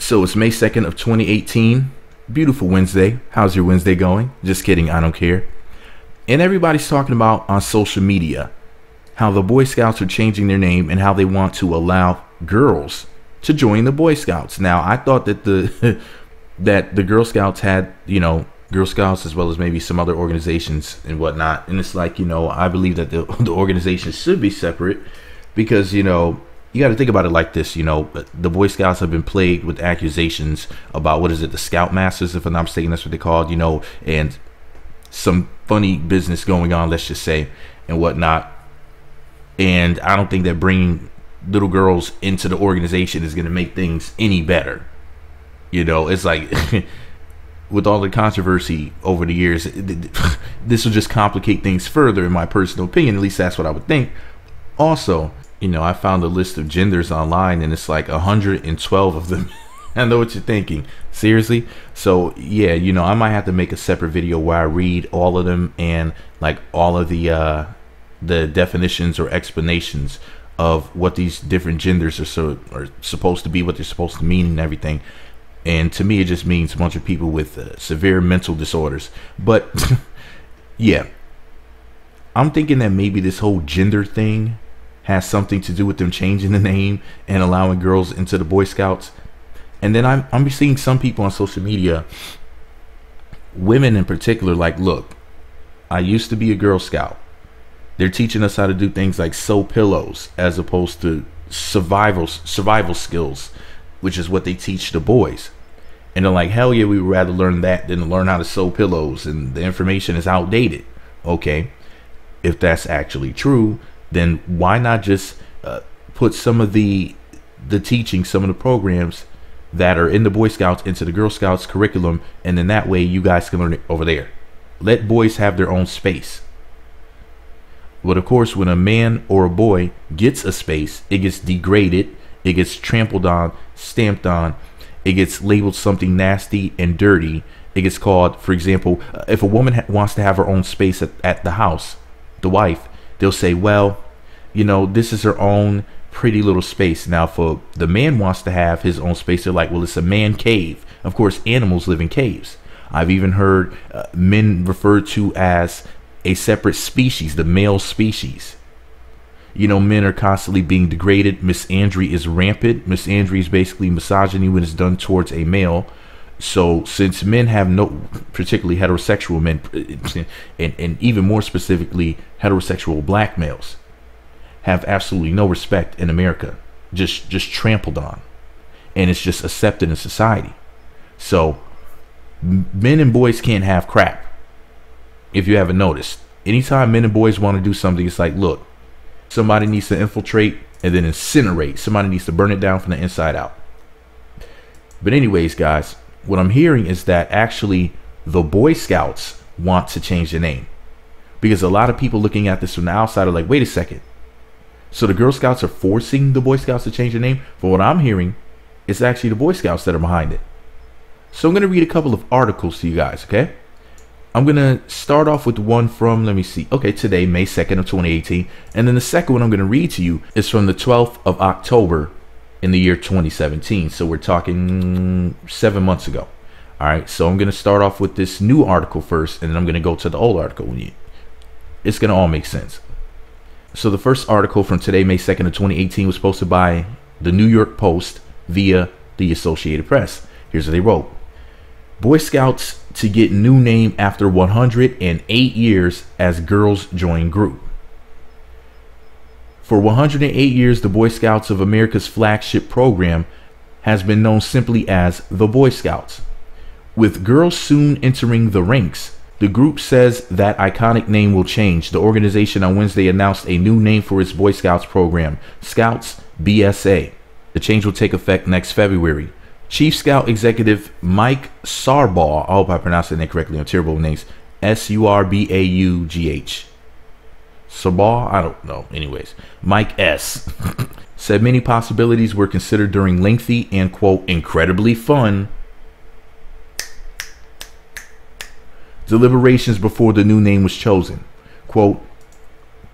So it's May 2nd of 2018. Beautiful Wednesday. How's your Wednesday going? Just kidding, I don't care. And everybody's talking about on social media how the Boy Scouts are changing their name and how they want to allow girls to join the Boy Scouts. Now, I thought that the that the Girl Scouts had, Girl Scouts as well as maybe some other organizations and whatnot. And it's like, I believe that the organizations should be separate because, you got to think about it like this. The Boy Scouts have been plagued with accusations about, what is it, the Scoutmasters, if I'm not mistaken, that's what they're called, and some funny business going on, let's just say, and whatnot. And I don't think that bringing little girls into the organization is going to make things any better. It's like with all the controversy over the years, this will just complicate things further, in my personal opinion. At least that's what I would think. Also, I found a list of genders online, and it's like 112 of them. I know what you're thinking. Seriously? So, yeah, I might have to make a separate video where I read all of them and like all of the definitions or explanations of what these different genders are supposed to be, what they're supposed to mean and everything. And to me, it just means a bunch of people with severe mental disorders. But yeah, I'm thinking that maybe this whole gender thing has something to do with them changing the name and allowing girls into the Boy Scouts. And then I'm seeing some people on social media, women in particular, like, look, I used to be a Girl Scout. They're teaching us how to do things like sew pillows as opposed to survival skills, which is what they teach the boys. And they're like, hell yeah, we would rather learn that than learn how to sew pillows, and the information is outdated. Okay, if that's actually true, then why not just put some of the teaching, some of the programs that are in the Boy Scouts into the Girl Scouts curriculum, and then that way you guys can learn it over there. Let boys have their own space. But of course, when a man or a boy gets a space, it gets degraded, it gets trampled on, stamped on, it gets labeled something nasty and dirty. It gets called, for example, if a woman wants to have her own space at the house, the wife, they'll say, well, this is her own pretty little space. Now, for the man wants to have his own space, they're like, well, it's a man cave. Of course, animals live in caves. I've even heard men referred to as a separate species, the male species. Men are constantly being degraded. Misandry is rampant. Misandry is basically misogyny when it's done towards a male. So since men have no, particularly heterosexual men, and even more specifically heterosexual black males, have absolutely no respect in America, just trampled on, and it's just accepted in society. So men and boys can't have crap. If you haven't noticed, anytime men and boys want to do something, it's like, look, somebody needs to infiltrate and then incinerate. Somebody needs to burn it down from the inside out. But anyways, guys, what I'm hearing is that actually the Boy Scouts want to change the name, because a lot of people looking at this from the outside are like, wait a second. So the Girl Scouts are forcing the Boy Scouts to change the name? For what I'm hearing, it's actually the Boy Scouts that are behind it. So I'm going to read a couple of articles to you guys, okay? I'm going to start off with one from, let me see. Okay, today, May 2nd of 2018. And then the second one I'm going to read to you is from the 12th of October in the year 2017. So we're talking 7 months ago. All right, so I'm going to start off with this new article first, and then I'm going to go to the old article. It's going to all make sense. So the first article from today, May 2nd of 2018, was posted by the New York Post via the Associated Press. Here's what they wrote. Boy Scouts to get new name after 108 years as girls join group. For 108 years, the Boy Scouts of America's flagship program has been known simply as the Boy Scouts. With girls soon entering the ranks, the group says that iconic name will change. The organization on Wednesday announced a new name for its Boy Scouts program, Scouts BSA. The change will take effect next February. Chief Scout Executive Mike Sarbaugh, I hope I pronounced that correctly, I'm terrible with names, Surbaugh. Sarbaugh, I don't know, anyways. Mike S. said many possibilities were considered during lengthy and, quote, incredibly fun deliberations before the new name was chosen. Quote,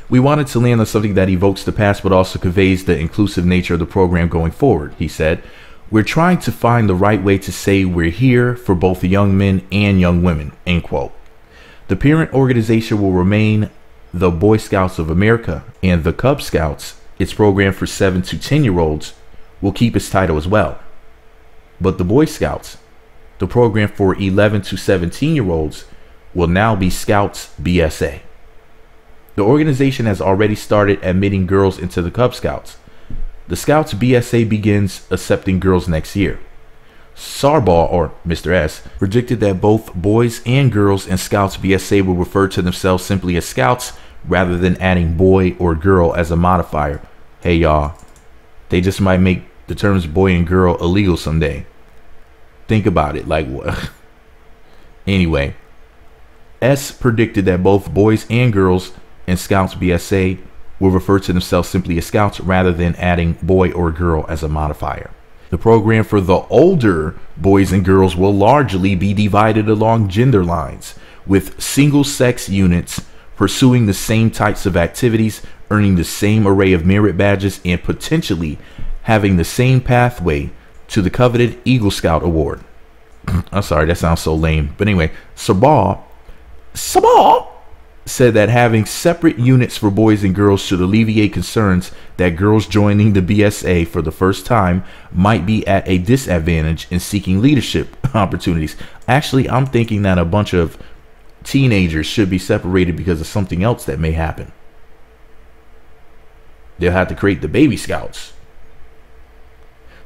we wanted to land on something that evokes the past but also conveys the inclusive nature of the program going forward, he said. We're trying to find the right way to say we're here for both the young men and young women, end quote. The parent organization will remain the Boy Scouts of America, and the Cub Scouts, its program for 7 to 10-year-olds, will keep its title as well. But the Boy Scouts, the program for 11 to 17-year-olds, will now be Scouts BSA. The organization has already started admitting girls into the Cub Scouts. The Scouts BSA begins accepting girls next year. Sarbaugh, or Mr. S, predicted that both boys and girls in Scouts BSA will refer to themselves simply as Scouts rather than adding boy or girl as a modifier. Hey y'all, they just might make the terms boy and girl illegal someday. Think about it, like what? Anyway, S predicted that both boys and girls in Scouts BSA will refer to themselves simply as Scouts rather than adding boy or girl as a modifier. The program for the older boys and girls will largely be divided along gender lines, with single-sex units pursuing the same types of activities, earning the same array of merit badges, and potentially having the same pathway to the coveted Eagle Scout Award. I'm sorry, that sounds so lame. But anyway, Sarbaugh said that having separate units for boys and girls should alleviate concerns that girls joining the BSA for the first time might be at a disadvantage in seeking leadership opportunities. Actually, I'm thinking that a bunch of teenagers should be separated because of something else that may happen. They'll have to create the baby scouts.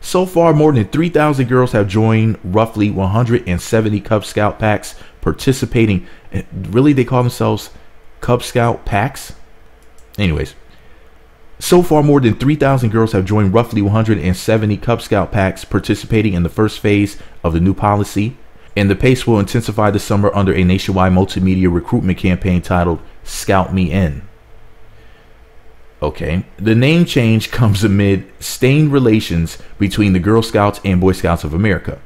So far, more than 3,000 girls have joined roughly 170 Cub Scout packs participating. Really, they call themselves Cub Scout packs? Anyways, so far more than 3,000 girls have joined roughly 170 Cub Scout packs participating in the first phase of the new policy, and the pace will intensify this summer under a nationwide multimedia recruitment campaign titled Scout Me In. Okay, the name change comes amid strained relations between the Girl Scouts and Boy Scouts of America.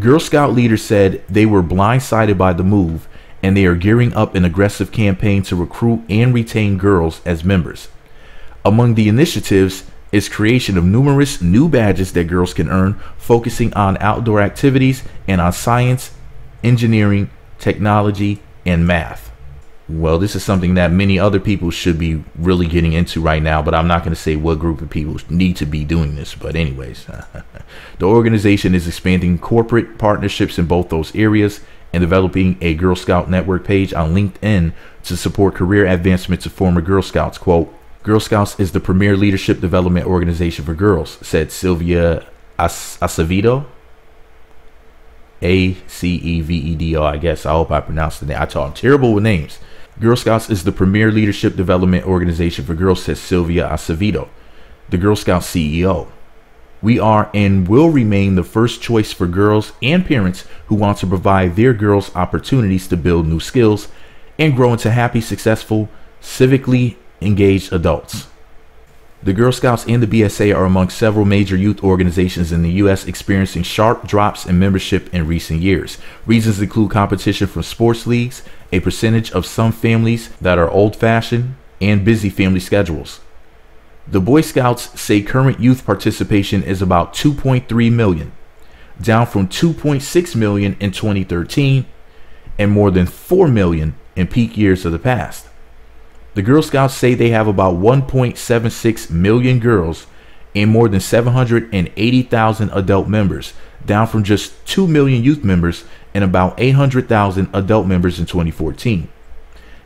Girl Scout leaders said they were blindsided by the move, and they are gearing up an aggressive campaign to recruit and retain girls as members. Among the initiatives is creation of numerous new badges that girls can earn, focusing on outdoor activities and on science, engineering, technology, and math. Well, this is something that many other people should be really getting into right now, but I'm not going to say what group of people need to be doing this. But anyways, the organization is expanding corporate partnerships in both those areas and developing a Girl Scout network page on LinkedIn to support career advancement to former Girl Scouts. Quote, Girl Scouts is the premier leadership development organization for girls, said Sylvia Acevedo. Acevedo, I guess. I hope I pronounced the name. I'm terrible with names. Girl Scouts is the premier leadership development organization for girls, says Sylvia Acevedo, the Girl Scouts CEO. We are and will remain the first choice for girls and parents who want to provide their girls opportunities to build new skills and grow into happy, successful, civically engaged adults. The Girl Scouts and the BSA are among several major youth organizations in the U.S. experiencing sharp drops in membership in recent years. Reasons include competition from sports leagues, a percentage of some families that are old-fashioned, and busy family schedules. The Boy Scouts say current youth participation is about 2.3 million, down from 2.6 million in 2013 and more than 4 million in peak years of the past. The Girl Scouts say they have about 1.76 million girls and more than 780,000 adult members, down from just 2 million youth members and about 800,000 adult members in 2014.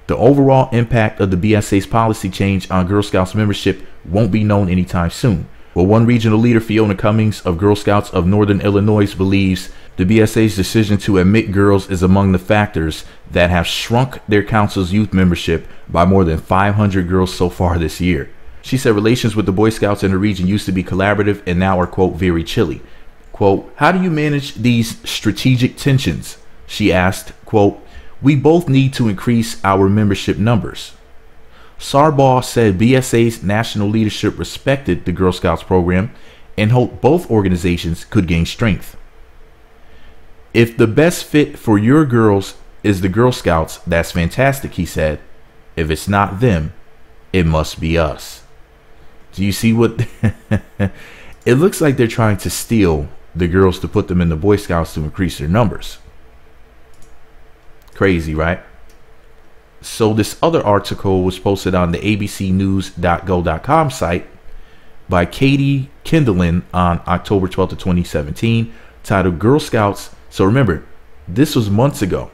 The overall impact of the BSA's policy change on Girl Scouts membership won't be known anytime soon. But one regional leader, Fiona Cummings of Girl Scouts of Northern Illinois, believes the BSA's decision to admit girls is among the factors that have shrunk their council's youth membership by more than 500 girls so far this year. She said relations with the Boy Scouts in the region used to be collaborative and now are, quote, very chilly. Quote, how do you manage these strategic tensions? She asked, quote, we both need to increase our membership numbers. Sarbaugh said BSA's national leadership respected the Girl Scouts program and hoped both organizations could gain strength. If the best fit for your girls is the Girl Scouts, that's fantastic, he said. If it's not them, it must be us. Do you see what? It looks like they're trying to steal the girls to put them in the Boy Scouts to increase their numbers. Crazy, right? So this other article was posted on the abcnews.go.com site by Katie Kindlin on October 12th of 2017, titled Girl Scouts. So remember, this was months ago.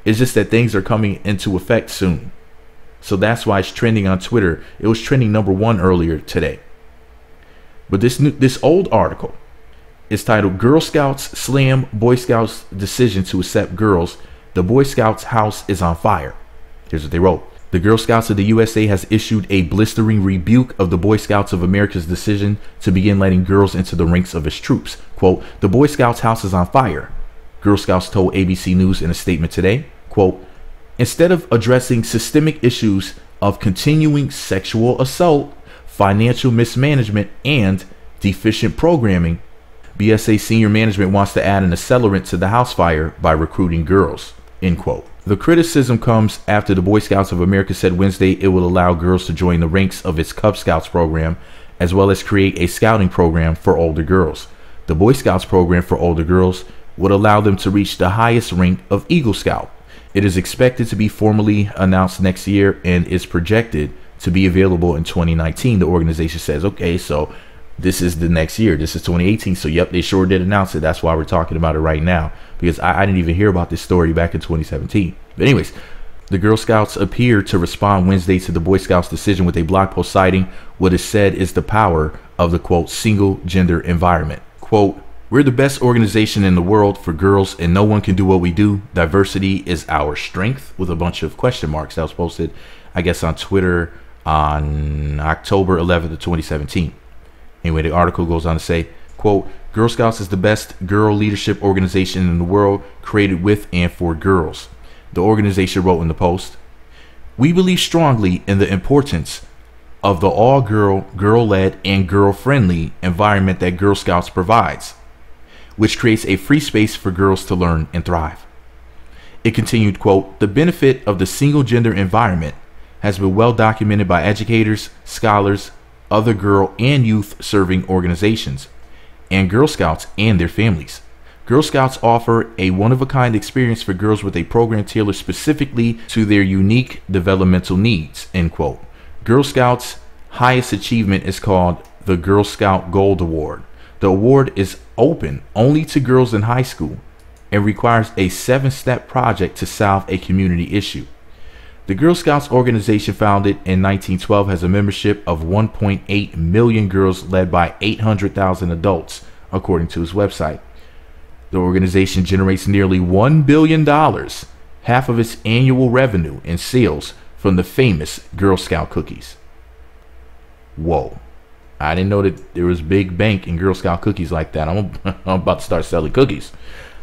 It's just that things are coming into effect soon. So that's why it's trending on Twitter. It was trending #1 earlier today. But this old article is titled Girl Scouts Slam Boy Scouts Decision to Accept Girls. The Boy Scouts House is on Fire. Here's what they wrote. The Girl Scouts of the USA has issued a blistering rebuke of the Boy Scouts of America's decision to begin letting girls into the ranks of its troops. Quote, the Boy Scouts house is on fire, Girl Scouts told ABC News in a statement today. Quote, instead of addressing systemic issues of continuing sexual assault, financial mismanagement, and deficient programming, BSA senior management wants to add an accelerant to the house fire by recruiting girls, end quote. The criticism comes after the Boy Scouts of America said Wednesday it will allow girls to join the ranks of its Cub Scouts program, as well as create a scouting program for older girls. The Boy Scouts program for older girls would allow them to reach the highest rank of Eagle Scout. It is expected to be formally announced next year and is projected to be available in 2019. The organization says, okay, so this is the next year. This is 2018. So, yep, they sure did announce it. That's why we're talking about it right now, because I didn't even hear about this story back in 2017. But anyways, the Girl Scouts appear to respond Wednesday to the Boy Scouts decision with a blog post citing what is said is the power of the, quote, single gender environment. Quote, we're the best organization in the world for girls and no one can do what we do. Diversity is our strength, with a bunch of question marks. That was posted, I guess, on Twitter on October 11th of 2017. Anyway, the article goes on to say, quote, Girl Scouts is the best girl leadership organization in the world, created with and for girls. The organization wrote in the post, we believe strongly in the importance of the all-girl, girl-led, and girl-friendly environment that Girl Scouts provides, which creates a free space for girls to learn and thrive. It continued, quote, the benefit of the single-gender environment has been well documented by educators, scholars, other girl and youth serving organizations, and Girl Scouts and their families. Girl Scouts offer a one-of-a-kind experience for girls with a program tailored specifically to their unique developmental needs, end quote. Girl Scouts' highest achievement is called the Girl Scout Gold Award. The award is open only to girls in high school and requires a 7-step project to solve a community issue. The Girl Scouts organization, founded in 1912, has a membership of 1.8 million girls led by 800,000 adults, according to its website. The organization generates nearly $1 billion, half of its annual revenue in sales from the famous Girl Scout cookies. Whoa. I didn't know that there was big bank in Girl Scout cookies like that. I'm about to start selling cookies.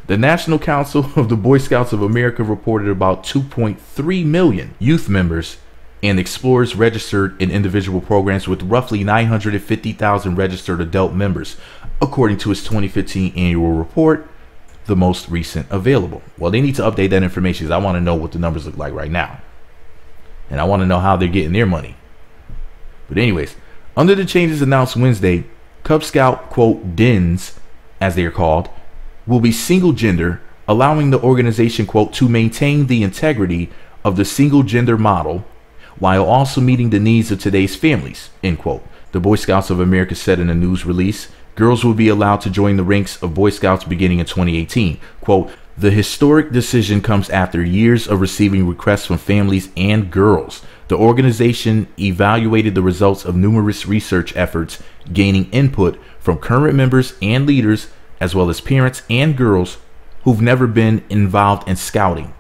The National Council of the Boy Scouts of America reported about 2.3 million youth members and explorers registered in individual programs, with roughly 950,000 registered adult members, according to its 2015 annual report, the most recent available. Well, they need to update that information, because I want to know what the numbers look like right now. And I want to know how they're getting their money. But anyways, under the changes announced Wednesday, Cub Scout, quote, dens, as they are called, will be single gender, allowing the organization, quote, to maintain the integrity of the single gender model while also meeting the needs of today's families, end quote. The Boy Scouts of America said in a news release, girls will be allowed to join the ranks of Boy Scouts beginning in 2018. Quote, the historic decision comes after years of receiving requests from families and girls. The organization evaluated the results of numerous research efforts, gaining input from current members and leaders, as well as parents and girls who've never been involved in scouting,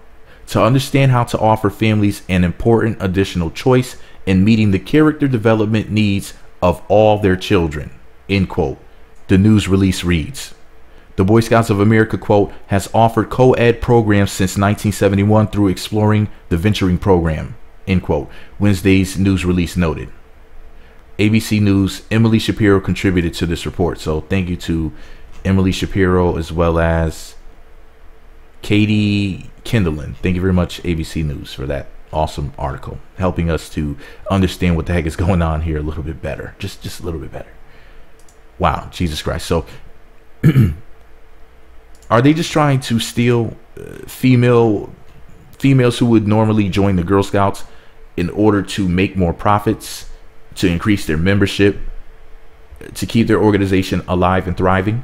to understand how to offer families an important additional choice in meeting the character development needs of all their children, end quote. The news release reads, the Boy Scouts of America, quote, has offered co-ed programs since 1971 through Exploring the Venturing program, end quote. Wednesday's news release noted. ABC News, Emily Shapiro contributed to this report. So thank you to Emily Shapiro as well as Katie Kindlin. Thank you very much, ABC News, for that awesome article, helping us to understand what the heck is going on here a little bit better, just a little bit better. Wow, Jesus Christ. So are they just trying to steal females who would normally join the Girl Scouts in order to make more profits, to increase their membership, to keep their organization alive and thriving?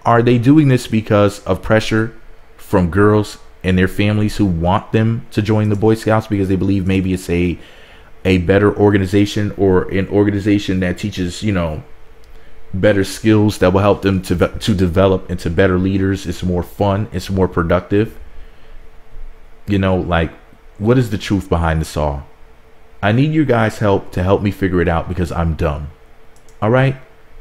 Are they doing this because of pressure from girls and their families who want them to join the Boy Scouts because they believe maybe it's a better organization, or an organization that teaches, better skills that will help them to develop into better leaders? It's more fun, it's more productive. Like, what is the truth behind this all? I need your guys' help to help me figure it out, because I'm dumb. All right,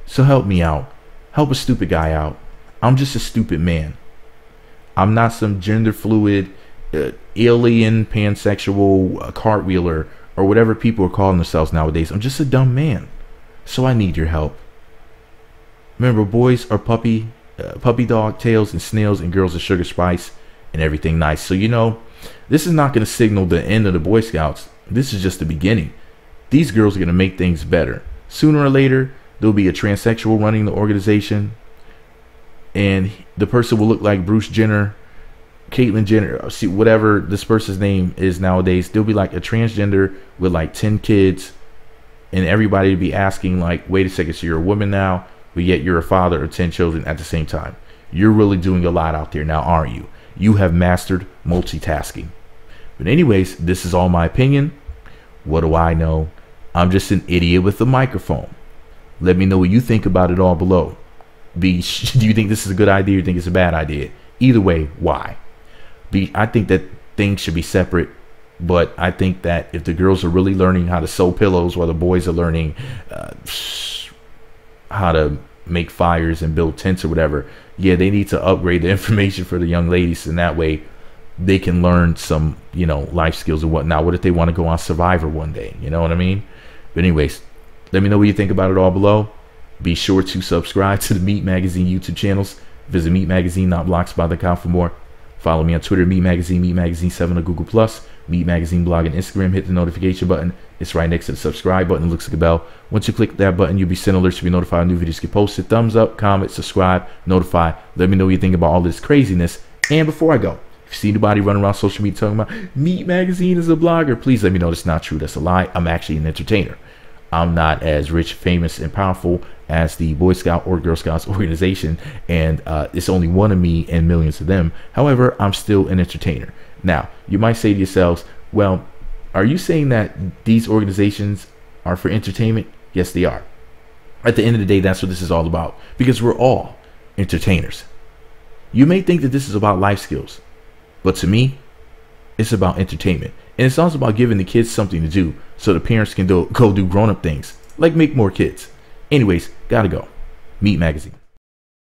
so help me out. Help a stupid guy out. I'm just a stupid man. I'm not some gender fluid, alien, pansexual, cartwheeler, or whatever people are calling themselves nowadays. I'm just a dumb man. So I need your help. Remember, boys are puppy dog tails and snails, and girls are sugar spice and everything nice. So, this is not going to signal the end of the Boy Scouts. This is just the beginning. These girls are going to make things better. Sooner or later, there'll be a transsexual running the organization, and the person will look like Bruce Jenner, Caitlyn Jenner, see, whatever this person's name is nowadays. They'll be like a transgender with like 10 kids, and everybody will be asking like, wait a second, so you're a woman now, but yet you're a father of 10 children at the same time. You're really doing a lot out there now, aren't you? You have mastered multitasking. But anyways, this is all my opinion. What do I know? I'm just an idiot with a microphone. Let me know what you think about it all below. Do you think this is a good idea, or do you think it's a bad idea? Either way, why? I think that things should be separate, but I think that if the girls are really learning how to sew pillows, while the boys are learning how to make fires and build tents or whatever, yeah, they need to upgrade the information for the young ladies, and that way they can learn some, life skills and whatnot. What if they want to go on Survivor one day? You know what I mean? But anyways, let me know what you think about it all below. Be sure to subscribe to the Meat Magazine YouTube channels. Visit meatmagazine.blogspot.com for more. Follow me on Twitter, Meat Magazine, Meat Magazine 7 on Google+, Meat Magazine blog and Instagram. Hit the notification button. It's right next to the subscribe button. It looks like a bell. Once you click that button, you'll be sent alerts to be notified when new videos get posted. Thumbs up, comment, subscribe, notify. Let me know what you think about all this craziness. And before I go, if you see anybody running around social media talking about Meat Magazine is a blogger, please let me know that's not true. That's a lie. I'm actually an entertainer. I'm not as rich, famous, and powerful as the Boy Scout or Girl Scouts organization, and it's only one of me and millions of them. However, I'm still an entertainer. Now, you might say to yourselves, well, are you saying that these organizations are for entertainment? Yes, they are. At the end of the day, that's what this is all about, because we're all entertainers. You may think that this is about life skills, but to me, it's about entertainment. And it's also about giving the kids something to do so the parents can go do grown-up things, like make more kids. Anyways, gotta go. Meat Magazine.